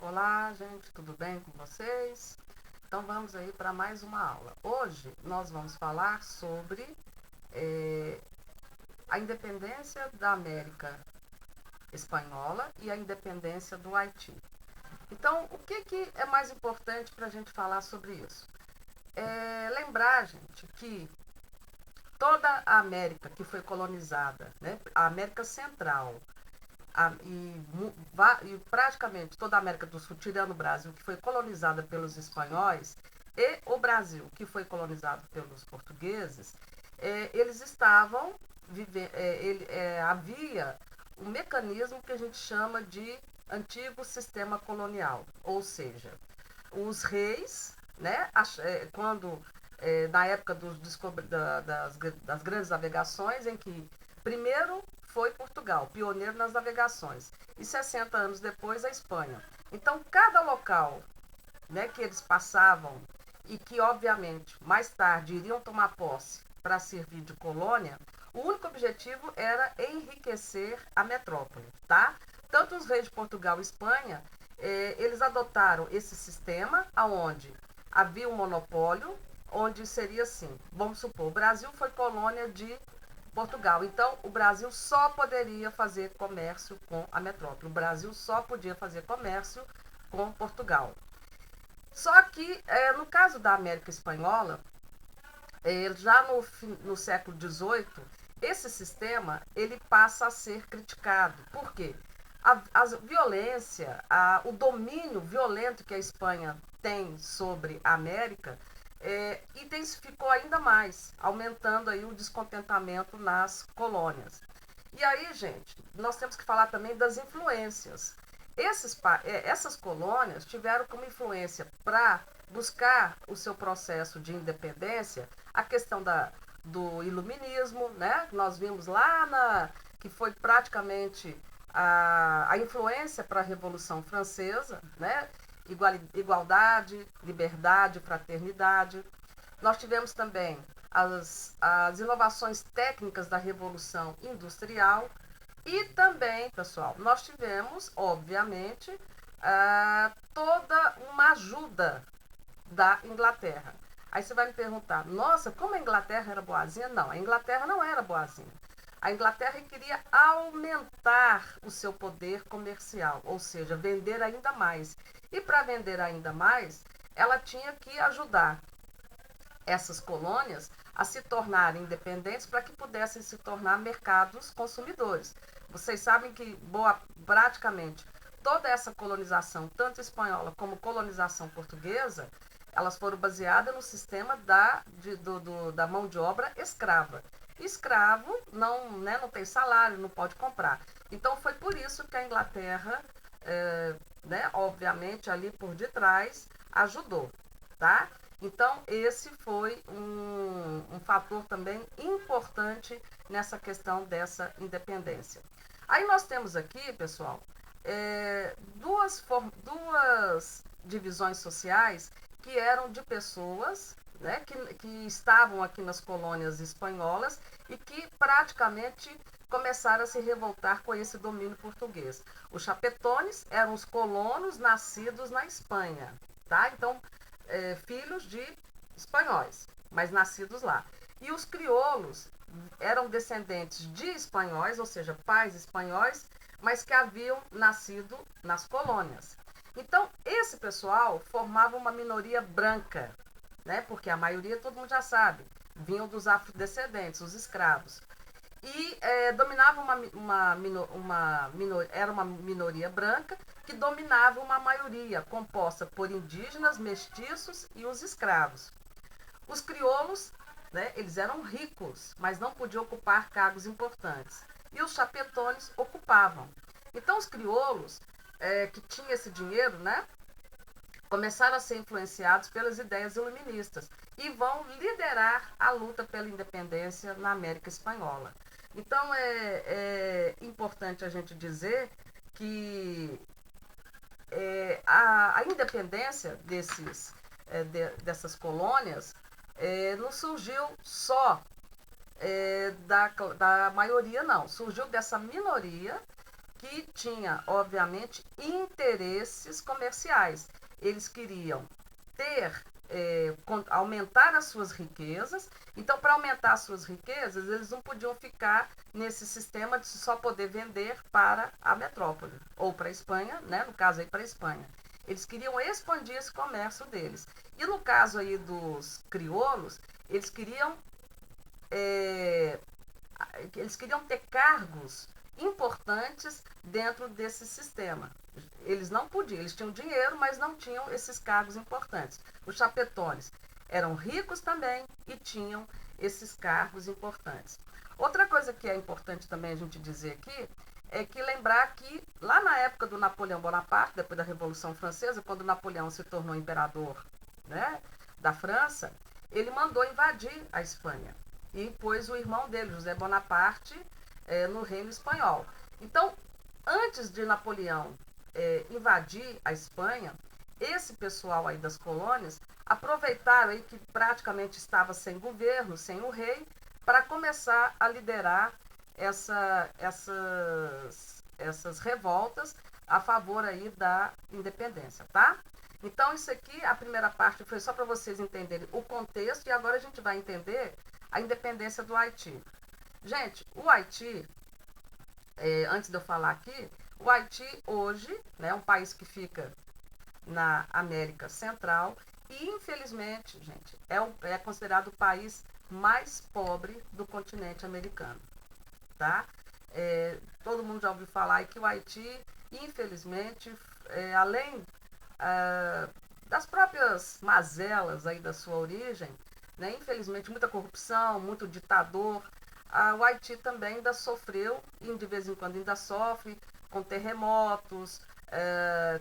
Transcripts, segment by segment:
Olá, gente, tudo bem com vocês? Então vamos aí para mais uma aula. Hoje nós vamos falar sobre eh, a independência da América Espanhola e a independência do Haiti. Então, o que é mais importante para a gente falar sobre isso? Lembrar, gente, que toda a América que foi colonizada, né, a América Central, e praticamente toda a América do Sul, tirando o Brasil, que foi colonizada pelos espanhóis, e o Brasil, que foi colonizado pelos portugueses, eles estavam havia um mecanismo que a gente chama de antigo sistema colonial, ou seja, os reis, né, quando na época das grandes navegações, em que primeiro foi Portugal, pioneiro nas navegações, e 60 anos depois a Espanha. Então, cada local, né, que eles passavam e que, obviamente, mais tarde iriam tomar posse para servir de colônia, o único objetivo era enriquecer a metrópole, tá? Tanto os reis de Portugal e Espanha, eles adotaram esse sistema onde havia um monopólio, onde seria assim, vamos supor, o Brasil foi colônia de Portugal. Então, o Brasil só poderia fazer comércio com a metrópole. O Brasil só podia fazer comércio com Portugal. Só que, no caso da América Espanhola, já no século XVIII, esse sistema ele passa a ser criticado. Por quê? A violência, o domínio violento que a Espanha tem sobre a América intensificou ainda mais, aumentando aí o descontentamento nas colônias. E aí, gente, nós temos que falar também das influências. Essas colônias tiveram como influência para buscar o seu processo de independência a questão do iluminismo, né? Nós vimos lá que foi praticamente a influência para a Revolução Francesa, né? Igualdade, liberdade, fraternidade. Nós tivemos também as inovações técnicas da Revolução Industrial e também, pessoal, nós tivemos, obviamente, toda uma ajuda da Inglaterra. Aí você vai me perguntar, nossa, como a Inglaterra era boazinha? Não, a Inglaterra não era boazinha. A Inglaterra queria aumentar o seu poder comercial, ou seja, vender ainda mais. E para vender ainda mais, ela tinha que ajudar essas colônias a se tornarem independentes para que pudessem se tornar mercados consumidores. Vocês sabem que praticamente toda essa colonização, tanto espanhola como colonização portuguesa, elas foram baseadas no sistema da mão de obra escrava. Escravo não tem salário, não pode comprar. Então foi por isso que a Inglaterra, obviamente ali por detrás, ajudou, tá? Então esse foi um fator também importante nessa questão dessa independência. Aí nós temos aqui, pessoal, duas divisões sociais que eram de pessoas, né, que estavam aqui nas colônias espanholas e que praticamente começaram a se revoltar com esse domínio português. Os chapetones eram os colonos nascidos na Espanha, tá? Então, filhos de espanhóis, mas nascidos lá. E os crioulos eram descendentes de espanhóis, ou seja, pais espanhóis, mas que haviam nascido nas colônias. Então, esse pessoal formava uma minoria branca, né? Porque a maioria, todo mundo já sabe, vinham dos afrodescendentes, os escravos. E dominava era uma minoria branca que dominava uma maioria composta por indígenas, mestiços e os escravos. Os crioulos, né, eles eram ricos, mas não podiam ocupar cargos importantes. E os chapetones ocupavam. Então, os crioulos, que tinham esse dinheiro, né, começaram a ser influenciados pelas ideias iluministas e vão liderar a luta pela independência na América Espanhola. Então, é importante a gente dizer que a independência dessas colônias não surgiu só da maioria, não. Surgiu dessa minoria que tinha, obviamente, interesses comerciais. Eles queriam ter, aumentar as suas riquezas. Então, para aumentar as suas riquezas, eles não podiam ficar nesse sistema de só poder vender para a metrópole, ou para a Espanha, né? No caso aí para a Espanha. Eles queriam expandir esse comércio deles. E no caso aí dos crioulos, eles queriam ter cargos importantes dentro desse sistema. Eles não podiam, eles tinham dinheiro, mas não tinham esses cargos importantes. Os chapetones eram ricos também e tinham esses cargos importantes. Outra coisa que é importante também a gente dizer aqui é que lembrar que lá na época do Napoleão Bonaparte, depois da Revolução Francesa, quando Napoleão se tornou imperador, né, da França, ele mandou invadir a Espanha e pôs o irmão dele, José Bonaparte, no reino espanhol. Então, antes de Napoleão invadir a Espanha, esse pessoal aí das colônias aproveitaram aí que praticamente estava sem governo, sem o rei, para começar a liderar essas revoltas a favor aí da independência, tá? Então, isso aqui, a primeira parte foi só para vocês entenderem o contexto e agora a gente vai entender a independência do Haiti. Gente, o Haiti, antes de eu falar aqui, o Haiti hoje, né, é um país que fica na América Central e, infelizmente, gente, é considerado o país mais pobre do continente americano, tá? Todo mundo já ouviu falar que o Haiti, infelizmente, além das próprias mazelas aí da sua origem, né, infelizmente, muita corrupção, muito ditador, o Haiti também ainda sofreu, e de vez em quando ainda sofre, com terremotos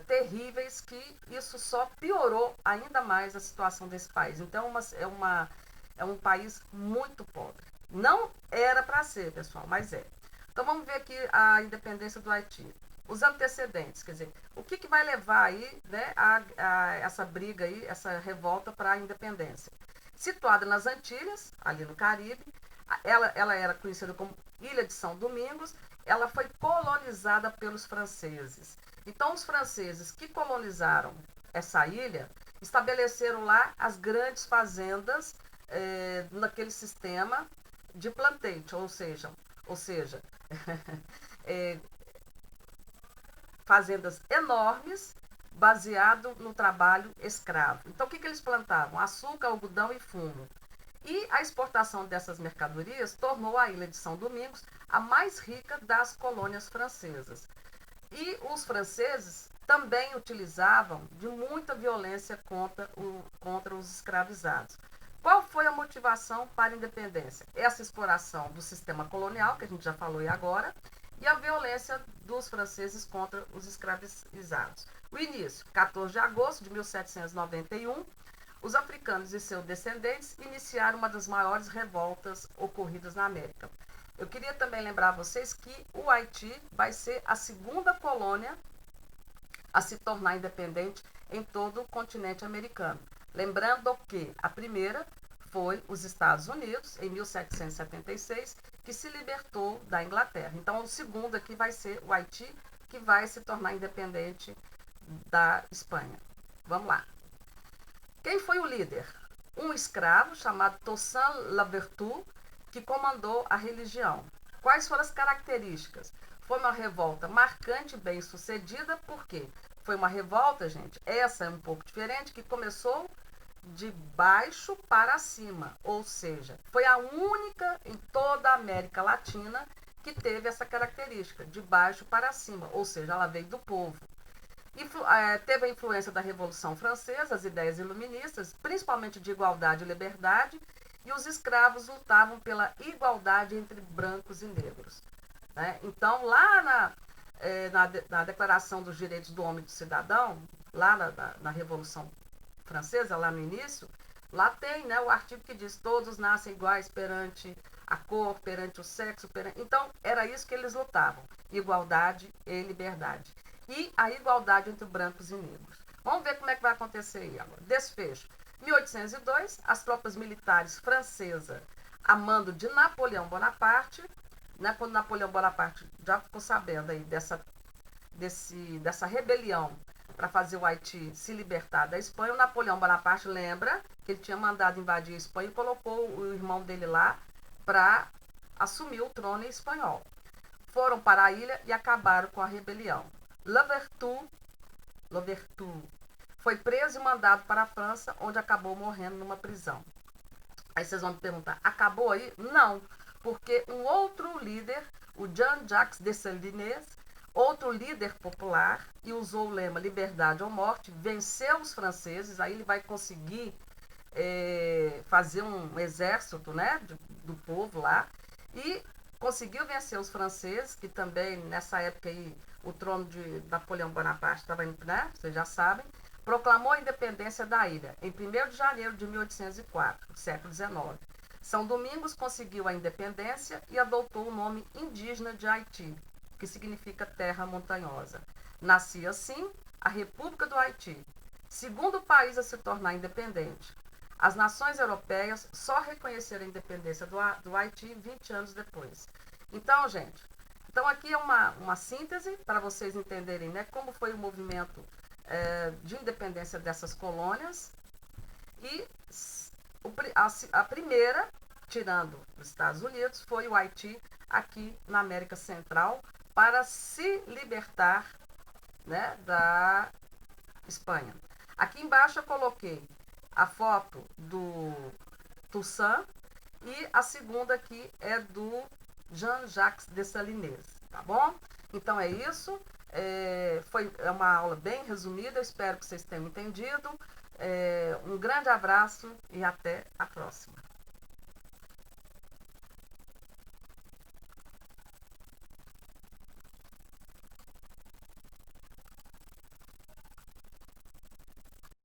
terríveis, que isso só piorou ainda mais a situação desse país. Então, é um país muito pobre. Não era para ser, pessoal, mas é. Então, vamos ver aqui a independência do Haiti. Os antecedentes, quer dizer, o que vai levar aí, né, a essa briga aí, essa revolta para a independência? Situada nas Antilhas, ali no Caribe, ela era conhecida como Ilha de São Domingos, ela foi colonizada pelos franceses. Então, os franceses que colonizaram essa ilha estabeleceram lá as grandes fazendas naquele sistema de plantation, ou seja fazendas enormes baseado no trabalho escravo. Então, o que eles plantavam? Açúcar, algodão e fumo. E a exportação dessas mercadorias tornou a Ilha de São Domingos a mais rica das colônias francesas. E os franceses também utilizavam de muita violência contra os escravizados. Qual foi a motivação para a independência? Essa exploração do sistema colonial, que a gente já falou aí agora, e a violência dos franceses contra os escravizados. O início, 14 de agosto de 1791, os africanos e seus descendentes iniciaram uma das maiores revoltas ocorridas na América. Eu queria também lembrar a vocês que o Haiti vai ser a segunda colônia a se tornar independente em todo o continente americano. Lembrando que a primeira foi os Estados Unidos, em 1776, que se libertou da Inglaterra. Então, o segundo aqui vai ser o Haiti, que vai se tornar independente da Espanha. Vamos lá. Quem foi o líder? Um escravo chamado Toussaint Louverture, que comandou a religião. Quais foram as características? Foi uma revolta marcante e bem sucedida, por quê? Foi uma revolta, gente, essa é um pouco diferente, que começou de baixo para cima, ou seja, foi a única em toda a América Latina que teve essa característica, de baixo para cima, ou seja, ela veio do povo. Teve a influência da Revolução Francesa, as ideias iluministas, principalmente de igualdade e liberdade, e os escravos lutavam pela igualdade entre brancos e negros. Né? Então, lá na Declaração dos Direitos do Homem e do Cidadão, lá na Revolução Francesa, lá no início, lá tem, né, o artigo que diz: todos nascem iguais perante a cor, perante o sexo. Então, era isso que eles lutavam: igualdade e liberdade. E a igualdade entre brancos e negros. Vamos ver como é que vai acontecer aí agora. Desfecho. 1802, as tropas militares francesas, a mando de Napoleão Bonaparte, né, quando Napoleão Bonaparte já ficou sabendo aí dessa rebelião para fazer o Haiti se libertar da Espanha, o Napoleão Bonaparte lembra que ele tinha mandado invadir a Espanha e colocou o irmão dele lá para assumir o trono espanhol. Foram para a ilha e acabaram com a rebelião. Louverture foi preso e mandado para a França, onde acabou morrendo numa prisão. Aí vocês vão me perguntar, acabou aí? Não, porque um outro líder, o Jean-Jacques Dessalines, outro líder popular, e usou o lema liberdade ou morte, venceu os franceses, aí ele vai conseguir fazer um exército, né, do povo lá, e conseguiu vencer os franceses, que também nessa época aí o trono de Napoleão Bonaparte estava, né, vocês já sabem, proclamou a independência da ilha em 1º de janeiro de 1804, século XIX. São Domingos conseguiu a independência e adotou o nome indígena de Haiti, que significa terra montanhosa. Nascia assim a República do Haiti, segundo país a se tornar independente. As nações europeias só reconheceram a independência do Haiti 20 anos depois. Então, gente, aqui é uma síntese para vocês entenderem, né, como foi o movimento de independência dessas colônias. E a primeira, tirando os Estados Unidos, foi o Haiti, aqui na América Central, para se libertar, né, da Espanha. Aqui embaixo eu coloquei a foto do Toussaint e a segunda aqui é do Jean-Jacques Dessalines, tá bom? Então é isso. Foi uma aula bem resumida, eu espero que vocês tenham entendido. Um grande abraço e até a próxima.